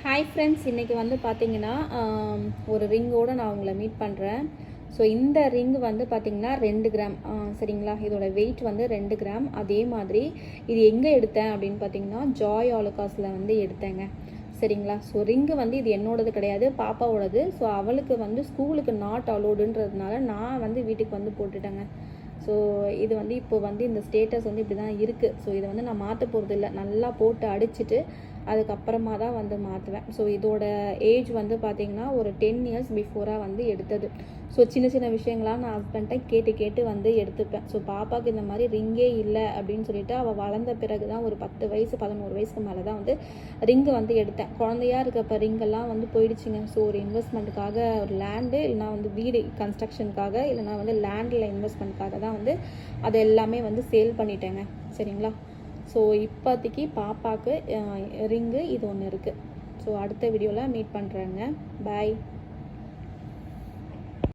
Hi friends, இன்றைக்கி வந்து பார்த்தீங்கன்னா ஒரு ரிங்கோடு நான் உங்களை மீட் பண்ணுறேன். ஸோ இந்த ரிங் வந்து பார்த்திங்கன்னா 2 கிராம், சரிங்களா? இதோட வெயிட் வந்து 2 கிராம். அதே மாதிரி இது எங்கே எடுத்தேன் அப்படின்னு பார்த்தீங்கன்னா ஜாய் ஆலுகாஸில் வந்து எடுத்தேங்க, சரிங்களா? ஸோ ரிங்கு வந்து இது என்னோடது கிடையாது, பாப்பாவோடது. ஸோ அவளுக்கு வந்து ஸ்கூலுக்கு நாட் அலோடுன்றதுனால நான் வந்து வீட்டுக்கு வந்து போட்டுட்டேங்க. ஸோ இது வந்து இப்போ வந்து இந்த ஸ்டேட்டஸ் வந்து இப்படி தான் இருக்குது. ஸோ இதை வந்து நான் மாற்ற போகிறது இல்லை, நல்லா போட்டு அடிச்சுட்டு அதுக்கப்புறமா தான் வந்து மாற்றுவேன். ஸோ இதோட ஏஜ் வந்து பார்த்திங்கன்னா ஒரு 10 இயர்ஸ் பிஃபோராக வந்து எடுத்தது. ஸோ சின்ன சின்ன விஷயங்களாக நான் ஹஸ்பண்ட்டை கேட்டு வந்து எடுத்துப்பேன். ஸோ பாப்பாவுக்கு இந்த மாதிரி ரிங்கே இல்லை அப்படின்னு சொல்லிட்டு அவள் வளர்ந்த பிறகு தான் ஒரு 10 வயசு 11 வயசுக்கு மேலே தான் வந்து ரிங்கு வந்து எடுத்தேன். குழந்தையாக இருக்கப்போ ரிங்கெல்லாம் வந்து போயிடுச்சுங்க. ஸோ ஒரு இன்வெஸ்ட்மெண்ட்டுக்காக ஒரு லேண்டு, இல்லைனா வந்து வீடு கன்ஸ்ட்ரக்ஷனுக்காக, இல்லைனா வந்து லேண்டில் இன்வெஸ்ட்மெண்ட்டுக்காக தான் வந்து அதை எல்லாமே வந்து சேல் பண்ணிட்டேங்க, சரிங்களா? ஸோ இப்போதைக்கு பாப்பாவுக்கு ரிங்கு இது ஒன்று இருக்குது. ஸோ அடுத்த வீடியோவில் மீட் பண்ணுறேங்க. பாய்.